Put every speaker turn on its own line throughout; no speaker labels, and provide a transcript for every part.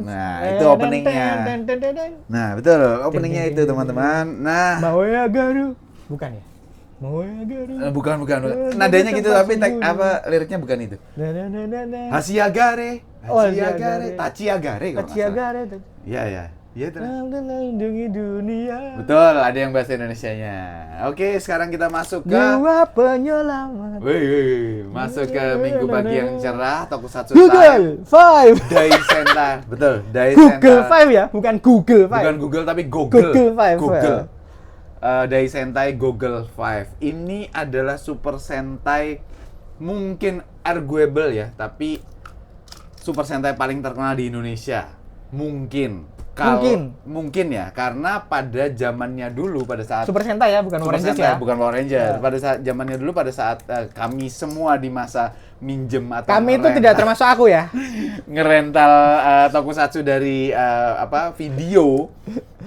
Nah, itu openingnya. Nah, betul, openingnya itu teman-teman. Nah,
Maoya Garu. Bukan ya? Maoya Garu.
bukan. Nadanya gitu tapi liriknya bukan itu. Hasiagare, Tachiagare kalau nggak salah. Iya. Iya itu.
Lindungi dunia.
Betul, ada yang bahasa Indonesianya. Oke, sekarang kita masuk ke
Dua penyelamat.
masuk ke minggu pagi yang cerah, Tokusatsu
Google
Time.
5.
Dai Sentai, betul. Dai
Google
Sentai.
5 ya, bukan Google 5.
Bukan Google tapi Google.
Google 5.
Google. Dai Sentai Google 5. Ini adalah Super Sentai mungkin arguable ya, tapi Super Sentai paling terkenal di Indonesia. Mungkin ya, karena pada zamannya dulu pada saat
Super Sentai ya, bukan Power Rangers ya.
Bukan Power Ranger. Pada saat zamannya dulu pada saat kami semua di masa minjem atau
Kami itu tidak termasuk aku ya.
ngerental tokusatsu dari video,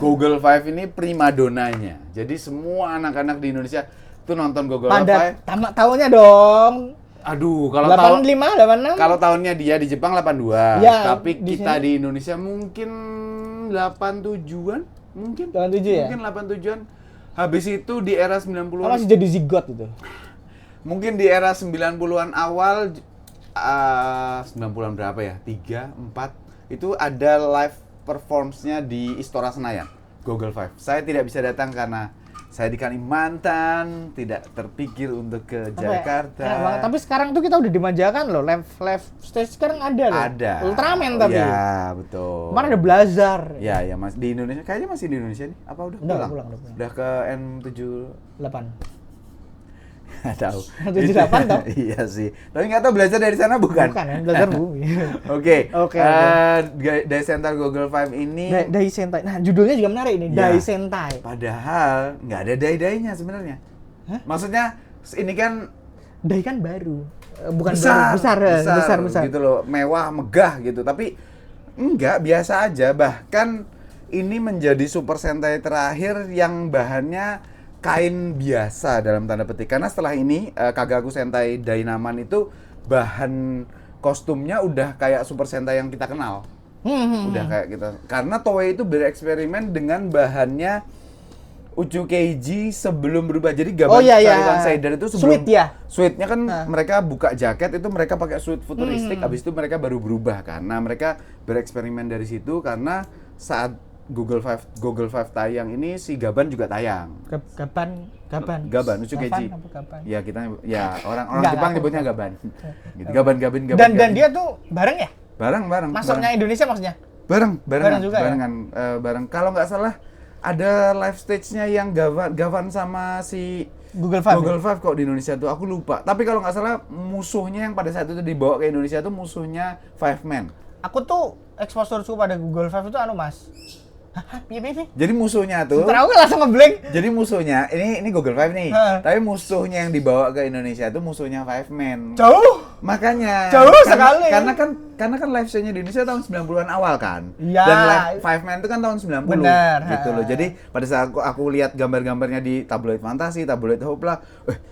Google 5 ini primadonanya. Jadi semua anak-anak di Indonesia tuh nonton Google 5.
Pada tamat tahunnya dong.
Aduh, kalau
85, 86.
kalau tahunnya dia di Jepang 82,
ya,
tapi kita di Indonesia mungkin 87-an, mungkin
87 ya?
Mungkin 87-an. Habis itu di era 90-an.
Masih jadi zigot itu.
Mungkin di era 90-an awal 90-an berapa ya? 3, 4 itu ada live performance-nya di Istora Senayan, Google 5. Saya tidak bisa datang karena saya di Kalimantan, tidak terpikir untuk ke Jakarta.
Ya? Tapi sekarang tuh kita udah dimanjakan loh, live stage sekarang ada loh.
Ada.
Ultraman tapi.
Iya, betul.
Kemarin ada Blazar.
Ya, Mas di Indonesia. Kayaknya masih di Indonesia nih. Apa udah pulang? Udah ke N78. Nggak tahu.
78 toh?
Iya sih. Tapi nggak tahu belajar dari sana bukan?
Bukan ya, belajar bumi.
Oke.
Oke.
Dai Sentai Google 5 ini.
Dai Sentai. Nah, judulnya juga menarik ini,
ya,
Dai Sentai.
Padahal nggak ada dai-dainya sebenarnya. Hah? Maksudnya ini kan
dai kan baru. Bukan
besar
besar.
Gitu loh, mewah, megah gitu. Tapi enggak, biasa aja. Bahkan ini menjadi Super Sentai terakhir yang bahannya kain biasa dalam tanda petik, karena setelah ini Kagaku Sentai Dynaman itu bahan kostumnya udah kayak Super Sentai yang kita kenal. Udah kayak kita, karena Toei itu bereksperimen dengan bahannya Uchukeiji sebelum berubah. Jadi gambar Taliban Seidan itu sebelum suitnya kan mereka buka jaket itu mereka pakai suit futuristik, habis itu mereka baru berubah karena mereka bereksperimen dari situ. Karena saat Google 5 tayang ini si Gaban juga tayang. Gaban Uchukeiji. Ya kita orang Jepang nyebutnya Gaban. Gitu. Gaban.
Dan dia tuh bareng ya?
Bareng.
Masuknya Indonesia maksudnya?
Bareng
juga
barengan, ya? Bareng. Kalau nggak salah ada live stage-nya yang Gavan sama si
Google 5
kok di Indonesia tuh aku lupa. Tapi kalau nggak salah musuhnya yang pada saat itu dibawa ke Indonesia tuh musuhnya Five Man.
Aku tuh exposureku pada Google 5 itu Mas. Piye?
Jadi musuhnya tuh.
Setelah aku langsung ngeblank.
Jadi musuhnya ini Google 5 nih. Tapi musuhnya yang dibawa ke Indonesia tuh musuhnya Five Man.
Jauh.
Makanya.
Jauh sekali.
Karena kan live show-nya di Indonesia tahun 90-an awal kan.
Iya.
Dan live Five Man itu kan tahun 90.
Benar.
Gitu loh. Jadi pada saat aku lihat gambar-gambarnya di tabloid fantasi, tabloid Hopla,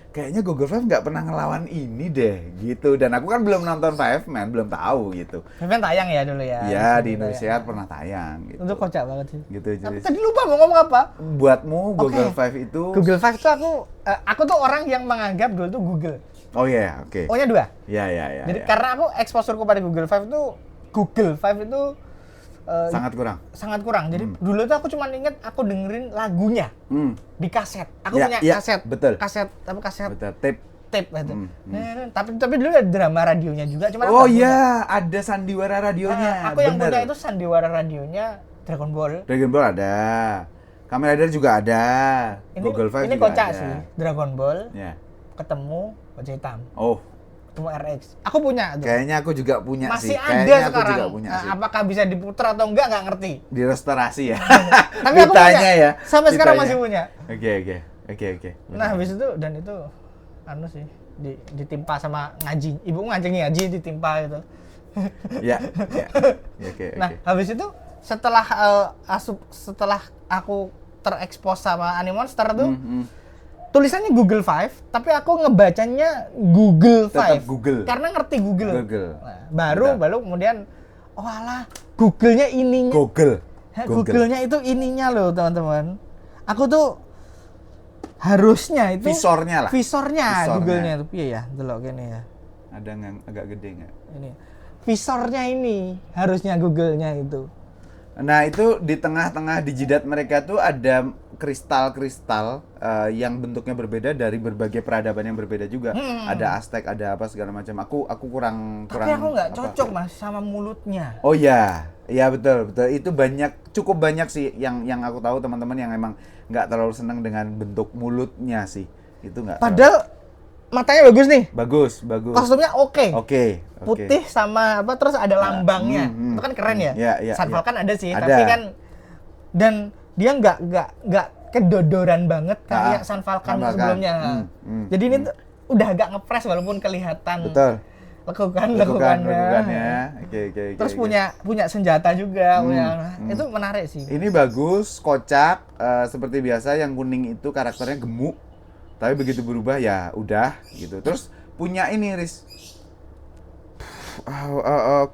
kayaknya Google 5 nggak pernah ngelawan ini deh gitu. Dan aku kan belum nonton Five Man, belum tahu gitu.
Five Man tayang ya dulu ya.
Iya, di Indonesia pernah tayang gitu.
Itu kocak banget sih.
Gitu.
Tapi tadi lupa mau ngomong apa?
Buatmu Google 5 itu
Google 5 tuh aku tuh orang yang menganggap dulu tuh Google.
Oh iya, oke.
O-nya 2.
Iya.
Jadi karena aku exposureku pada Google 5 tuh Google 5 itu sangat kurang. Jadi dulu tuh aku cuma inget aku dengerin lagunya di kaset. Aku punya kaset.
Betul.
Kaset.
Betul. Tape
gitu. Tapi dulu ada drama radionya juga. Cuma
ada sandiwara radionya.
Aku yang punya itu sandiwara radionya Dragon Ball
ada. Kamen Rider juga ada. Google 5
ini
juga
kocak
ada.
sih. Dragon Ball.
Ya.
Ketemu Baja Hitam. Ketemu RX. Aku punya tuh.
Kayaknya aku juga punya
masih
sih.
Ada sekarang.
Aku juga punya sih.
Apakah bisa diputar atau enggak ngerti.
Di restorasi ya.
Tapi aku punya.
Ya.
Sampai sekarang masih punya.
Oke.
Nah, habis itu dan itu sih ditimpa sama ngaji. Ibu ngaji ditimpa gitu.
Ya. Oke.
Nah, habis itu setelah aku terekspos sama Anime Monster tuh tulisannya Google Five, tapi aku ngebacanya Google
Tetap
Five.
Google.
Karena ngerti Google.
Nah,
baru kemudian, oh alah, Google-nya ininya. Google-nya itu ininya loh, teman-teman. Aku tuh harusnya itu
visornya
Google-nya itu. Iya ya, delok kene ya.
Ada yang agak gede nggak?
Ini. Visornya ini harusnya Google-nya itu.
Nah, itu di tengah-tengah di jidat mereka tuh ada kristal-kristal yang bentuknya berbeda dari berbagai peradaban yang berbeda juga. Ada Aztec, ada apa segala macam. Aku kurang.
Tapi aku nggak cocok Mas sama mulutnya.
Oh iya, iya betul. Itu cukup banyak sih yang aku tahu teman-teman yang emang nggak terlalu senang dengan bentuk mulutnya sih. Itu nggak.
Padahal matanya bagus nih.
Bagus.
Kostumnya oke.
Putih
sama apa terus ada lambangnya. Itu kan keren ya. Sunfall kan ada sih, tapi kan dan dia nggak kedodoran banget kayak Sunfalcon sebelumnya. Jadi ini tuh udah agak ngepres walaupun kelihatan.
Betul.
Lekukannya.
Oke.
Terus punya senjata juga. Itu menarik sih.
Ini bagus, kocak, seperti biasa yang kuning itu karakternya gemuk. Tapi begitu berubah ya udah gitu. Terus punya ini Riz.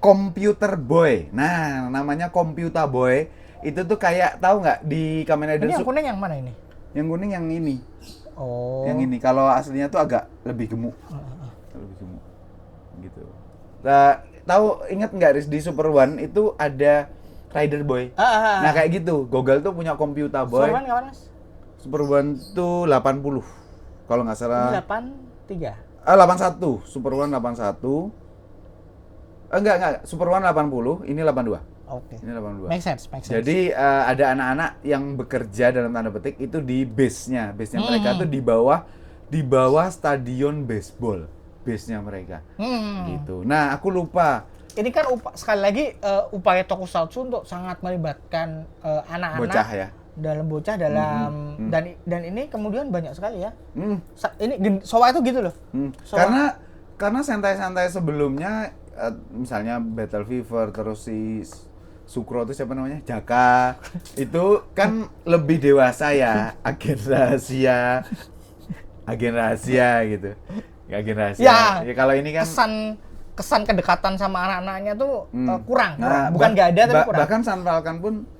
Computer Boy. Nah, namanya Computer Boy. Itu tuh kayak tahu nggak di Kamen Rider.
Ini yang kuning yang mana ini?
Yang kuning yang ini.
Oh.
Yang ini. Kalau aslinya tuh agak lebih gemuk. Lebih gemuk. Gitu. Nah, tahu ingat nggak Riz di Super One itu ada Rider Boy. Nah, kayak gitu. Google tuh punya Computer Boy.
Super One kapan, Mas?
Super One tuh 80. Kalau nggak salah.
Ini 83.
81. Super One 81. Enggak. Super One 80, ini 82.
Oke.
Ini 82.
Make sense.
Jadi ada anak-anak yang bekerja dalam tanda petik itu di base-nya. Base-nya mereka tuh di bawah stadion baseball. Base-nya mereka. Gitu. Nah, aku lupa.
Ini kan sekali lagi upaya Tokusatsu untuk sangat melibatkan anak-anak.
Bocah ya.
Dalam dan ini kemudian banyak sekali ya. Ini Showa itu gitu loh.
Karena santai-santai sebelumnya misalnya Battle Fever terus si Sukro itu siapa namanya? Jaka. Itu kan lebih dewasa ya, agen rahasia gitu. Agen rahasia. Ya kalau ini kan
kesan kedekatan sama anak-anaknya tuh kurang. Bukan nggak ada tapi kurang.
Bahkan Sunfalcon pun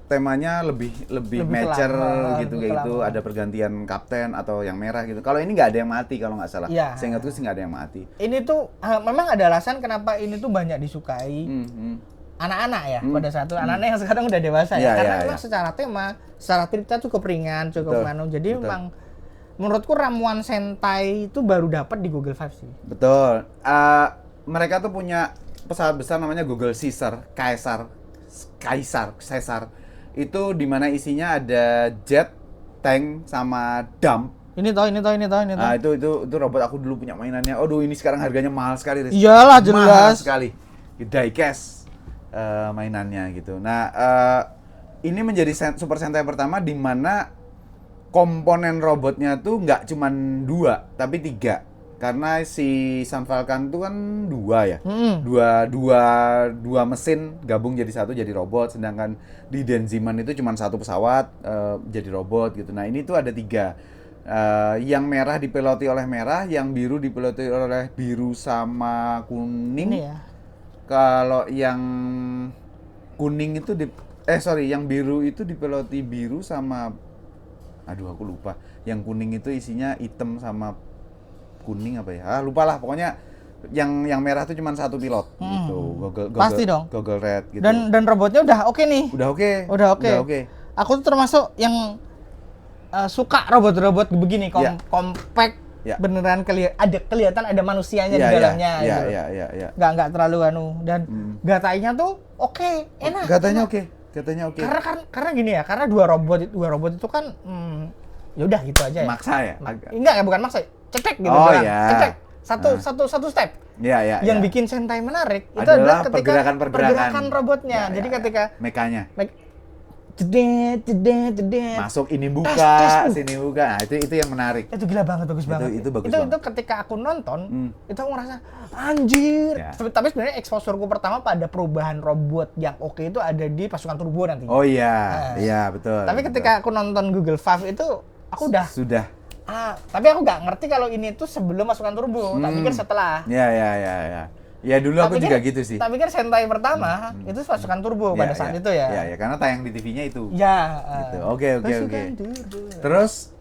temanya lebih mature gitu kayak gitu, ada pergantian kapten atau yang merah gitu. Kalau ini nggak ada yang mati kalau nggak salah. Seingatku sih nggak ada yang mati.
Ini tuh memang ada alasan kenapa ini tuh banyak disukai anak-anak ya pada saat itu. Anak-anak yang sekarang udah dewasa karena memang secara tema, secara cerita cukup ringan, cukup manu. Jadi memang menurutku ramuan Sentai itu baru dapat di Google Five sih.
Betul. Mereka tuh punya pesawat besar namanya Google Caesar. Itu dimana isinya ada jet, tank, sama dump.
Ini toh.
Nah, itu robot aku dulu punya mainannya. Aduh, ini sekarang harganya mahal sekali.
Iyalah, jelas.
Mahal sekali. Diecast mainannya gitu. Nah, ini menjadi Super Sentai pertama di mana komponen robotnya tuh nggak cuma 2, tapi 3. Karena si Sunfalcon itu kan 2 ya. Dua mesin gabung jadi satu jadi robot, sedangkan di Denziman itu cuma 1 pesawat jadi robot gitu. Nah, ini tuh ada 3. Yang merah dipiloti oleh merah, yang biru dipiloti oleh biru sama kuning. Ini ya. Kalau yang kuning itu yang biru itu dipiloti biru sama aku lupa. Yang kuning itu isinya hitam sama kuning apa ya? Lupa lah, pokoknya yang merah itu cuma 1 pilot gitu.
Pasti dong.
Google Red gitu.
Dan robotnya udah oke nih.
Udah oke.
Aku tuh termasuk yang suka robot-robot begini, compact. Beneran kelihatan ada manusianya di dalamnya gitu.
Iya.
Nggak terlalu dan gatainya tuh oke, enak.
Gatanya oke.
Karena gini ya, karena dua robot itu kan ya udah gitu aja ya.
Maksa ya?
Enggak, bukan maksa. Cetek gitu cetek. Satu step.
Iya.
Yang bikin Sentai menarik itu
adalah
ketika
pergerakan
robotnya. Jadi ketika
mekanya
jedet.
Masuk ini buka, sini buka. Nah, itu yang menarik.
Itu gila banget, bagus banget.
Itu bagus banget.
Itu ketika aku nonton, itu aku ngerasa anjir. Tapi sebenarnya exposureku pertama pada perubahan robot yang oke itu ada di Pasukan Turbo nanti.
Oh iya, iya betul.
Tapi ketika aku nonton Google Five itu Aku udah.
Sudah.
Tapi aku nggak ngerti kalau ini tuh sebelum masukan turbo. Tak pikir setelah.
Ya. Ya dulu aku juga gitu sih.
Tak pikir Sentai pertama itu pasukan turbo pada saat itu ya.
Ya, karena tayang di TV-nya itu.
Ya.
Gitu. Oke. Terus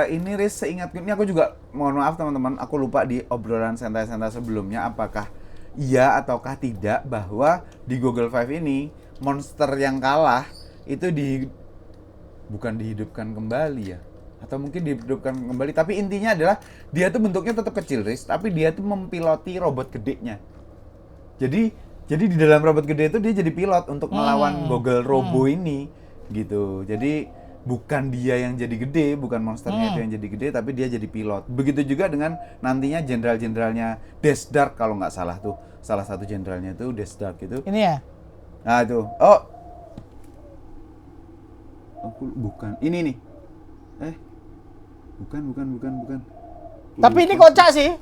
ini Riz, seingatku ini aku juga mohon maaf teman-teman, aku lupa di obrolan Sentai-Sentai sebelumnya apakah iya ataukah tidak bahwa di Google Five ini monster yang kalah itu bukan dihidupkan kembali ya. Atau mungkin dihidupkan kembali, tapi intinya adalah dia tuh bentuknya tetap kecil, Riz, tapi dia tuh mempiloti robot gedenya. Jadi di dalam robot gede itu dia jadi pilot untuk melawan Google Robo ini gitu. Jadi bukan dia yang jadi gede, bukan monsternya itu yang jadi gede, tapi dia jadi pilot. Begitu juga dengan nantinya jenderal-jenderalnya Death Dark kalau nggak salah tuh. Salah satu jenderalnya itu Death Dark itu.
Ini ya?
Nah itu. Aku bukan. Ini nih. Bukan.
Tapi ini kocak sih.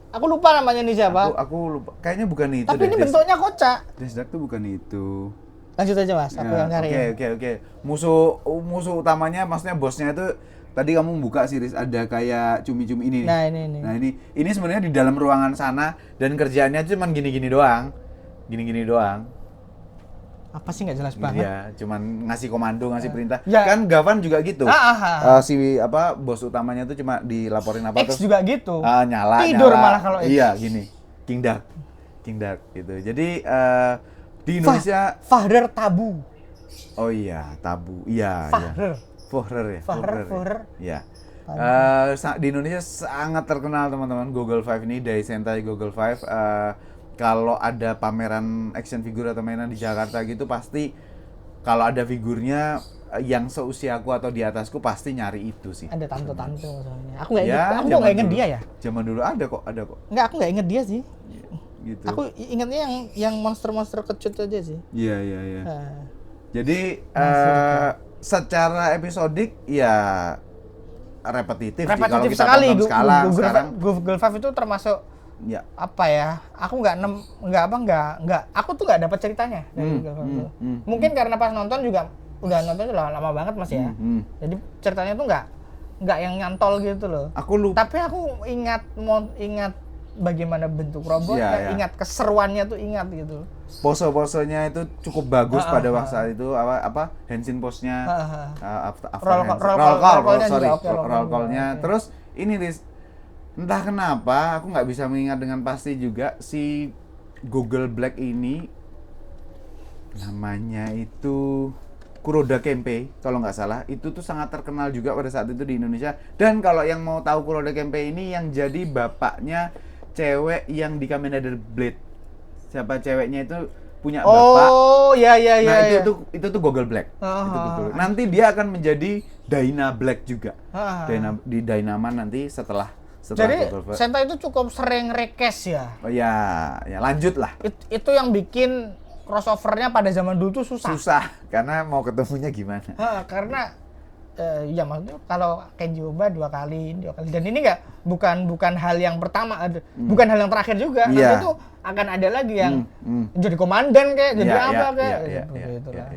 Aku lupa namanya nih siapa.
Aku lupa. Kayaknya bukan itu.
Tapi ini bentuknya kocak.
Death Dark tuh bukan itu.
Lanjut aja Mas, aku yang cari.
Oke. Musuh utamanya, maksudnya bosnya itu tadi kamu buka series ada kayak cumi-cumi ini.
Nah, ini.
Nah, ini sebenarnya di dalam ruangan sana dan kerjaannya cuma gini-gini doang.
Apa sih, nggak jelas banget.
Iya, cuman ngasih komando, ngasih perintah.
Ya.
Kan Gavan juga gitu.
Si
bos utamanya itu cuma dilaporin apa
X
terus
juga gitu.
Nyala.
Tidur malah kalau X.
Iya, gini. King Dark gitu. Jadi di Indonesia
Fahrer Tabu.
Oh iya, Tabu. Iya. Fahrer. Ya. Di Indonesia sangat terkenal teman-teman Google Five ini, dari Sentai Google Five. Kalau ada pameran action figure atau mainan di Jakarta gitu, pasti kalau ada figurnya yang seusiaku atau di atasku pasti nyari itu sih.
Ada tante-tante masalahnya. Aku nggak inget dia ya.
Zaman dulu ada kok.
Enggak, aku nggak inget dia sih.
Gitu.
Aku ingetnya yang monster-monster kecut aja sih.
Iya. Jadi secara episodik ya repetitif kalau kita
sekali.
Sekarang
Google Five itu termasuk
ya.
Apa ya? Aku aku tuh nggak dapat ceritanya dari Google Five. Mungkin karena pas nonton juga udah lama banget Mas ya. Jadi ceritanya tuh nggak yang nyantol gitu loh.
Aku lupa.
Tapi aku ingat bagaimana bentuk robotnya, ingat keseruannya tuh, ingat gitu.
Pose-posenya itu cukup bagus pada waktu itu, apa Henshin pose-nya, roll call-nya. Terus ini entah kenapa aku nggak bisa mengingat dengan pasti juga si Google Black ini namanya itu Kuroda Kempei kalau nggak salah. Itu tuh sangat terkenal juga pada saat itu di Indonesia. Dan kalau yang mau tahu Kuroda Kempei ini, yang jadi bapaknya cewek yang di Kamen Rider Blade. Siapa ceweknya itu punya bapak.
Oh, iya.
Nah, itu tuh Google Black. Itu betul. Nanti dia akan menjadi Dyna Black juga. Di Dynaman nanti setelah
jadi
Google Black.
Sentai itu cukup sering request ya.
Oh ya lanjut lah.
Itu yang bikin crossover-nya pada zaman dulu tuh susah
karena mau ketemunya gimana.
Karena ya maksudnya kalau Kenji Oba dua kali dan ini bukan hal yang pertama, bukan hal yang terakhir juga. Nanti itu akan ada lagi yang jadi komandan kayak jadi gitu lah.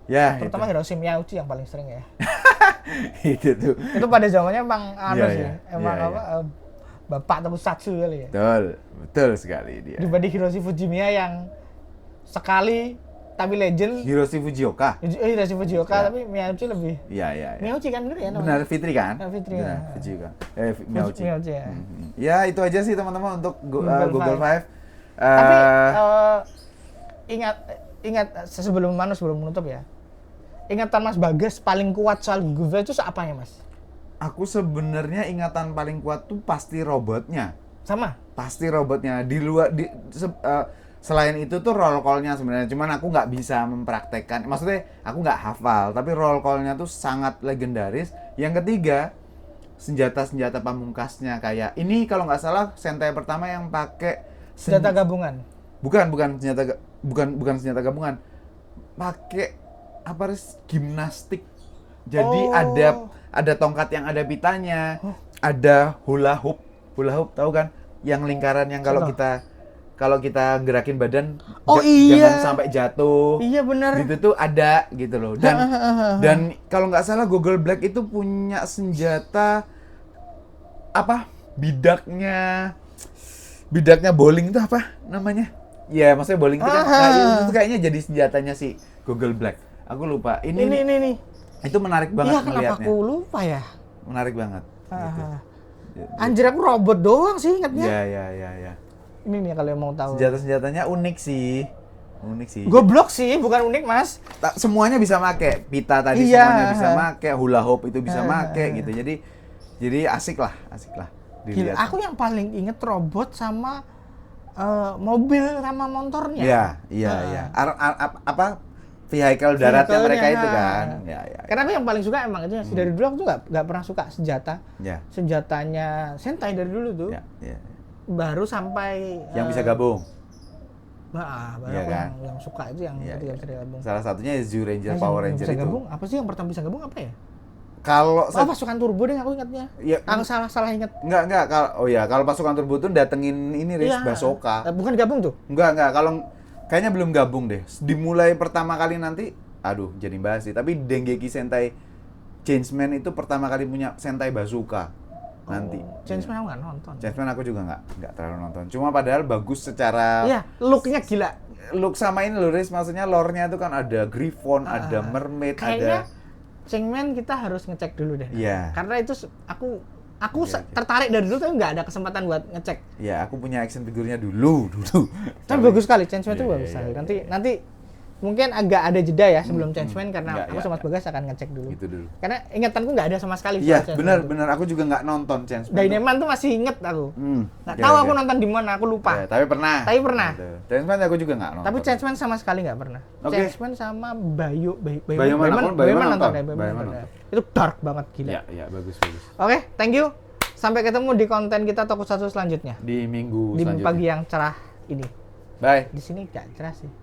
Ya,
terutama Hiroshi Miyauchi yang paling sering ya.
Itu
pada zamannya emang bapak tokusatsu kali ya.
Betul sekali dia.
Dibanding Hiroshi Fujimiya yang sekali tapi legend.
Hiroshi Fujioka.
Tapi Miyauchi lebih.
Iya.
Miyauchi kan bener ya namanya?
Benar, Fitri kan?
Fitri.
Fujioka. Miyauchi ya. Ya, itu aja sih teman-teman untuk Google Five.
Tapi ingat sebelum menutup ya. Ingatan Mas Bagas paling kuat soal Google Five itu apa ya, Mas?
Aku sebenarnya ingatan paling kuat tuh pasti robotnya.
Sama?
Pasti robotnya. Selain itu tuh roll call-nya sebenarnya, cuman aku nggak bisa mempraktekkan. Maksudnya aku nggak hafal, tapi roll call-nya tuh sangat legendaris. Yang ketiga, senjata-senjata pamungkasnya kayak ini kalau nggak salah Sentai pertama yang pakai
senjata gabungan.
Bukan senjata gabungan. Pakai gimnastik. Jadi ada tongkat yang ada pitanya, ada hula hoop tahu kan? Yang lingkaran yang kalau kalau kita gerakin badan
iya.
jangan sampai jatuh.
Iya benar.
Gitu tuh ada gitu loh. Dan kalau nggak salah Google Black itu punya senjata apa? Bidaknya bowling itu apa namanya? Ya, maksudnya bowling itu kan itu kayaknya jadi senjatanya si Google Black. Aku lupa. Ini. Itu menarik banget
melihatnya. Iya, kenapa aku lupa ya?
Menarik banget. Gitu.
Anjir, aku robot doang sih ingatnya.
Ya.
Ini nih kalau mau tahu.
Senjata-senjatanya unik sih.
Goblok sih, bukan unik, Mas.
Semuanya bisa make. Pita tadi semuanya bisa make, hula hoop itu bisa make gitu. Jadi asik lah dilihat.
Gila, aku yang paling inget robot sama mobil sama motornya.
Iya. Apa vehicle daratnya mereka itu kan. Ya.
Karena aku yang paling suka emang itu dari dulu aku tuh nggak pernah suka senjata.
Ya.
Senjatanya Sentai dari dulu tuh.
Ya.
Baru sampai
yang bisa gabung.
Baru
ya,
aku
kan?
yang suka itu yang ketika bisa gabung.
Salah satunya Zyuranger Power Ranger
bisa
itu.
Gabung, apa sih yang pertama bisa gabung apa ya?
Kalau
pasukan turbo deh aku ingatnya.
Ya,
aku salah ingat.
Enggak. Kalau pasukan turbo tuh datengin ini Basoka.
Bukan gabung tuh?
Enggak. Kalau kayaknya belum gabung deh. Dimulai pertama kali nanti, aduh jadi bahas sih. Tapi Dengeki Sentai Changeman itu pertama kali punya Sentai Bazooka nanti.
Changeman aku nggak nonton.
Changeman aku juga nggak terlalu nonton. Cuma padahal bagus secara.
Iya, looknya gila.
Look sama ini loh, Riz. Maksudnya lore-nya itu kan ada Griffon, ada Mermaid,
kayaknya
ada.
Changeman kita harus ngecek dulu deh.
Iya.
Karena itu aku tertarik dari dulu tapi nggak ada kesempatan buat ngecek.
Ya, aku punya action figurnya dulu.
Tapi bagus sekali, Changeman itu bagus sekali. Nanti mungkin agak ada jeda ya sebelum Changeman karena aku sama Mas Bagas akan ngecek dulu.
Gitu dulu.
Karena ingatanku nggak ada sama sekali.
Iya, benar. Aku juga nggak nonton Changeman.
Dynaman tuh masih inget aku. Nggak tahu aku nonton di mana, aku lupa.
Ya, tapi pernah.
Gitu.
Changeman aku juga nggak nonton.
Tapi Changeman sama sekali nggak pernah. Changeman sama
Bayuman nonton.
Itu dark banget gila.
Iya, bagus.
Oke, thank you. Sampai ketemu di konten kita Tokusatsu selanjutnya.
Di minggu
di
selanjutnya.
pagi yang cerah ini.
Bye.
Di sini nggak cerah sih.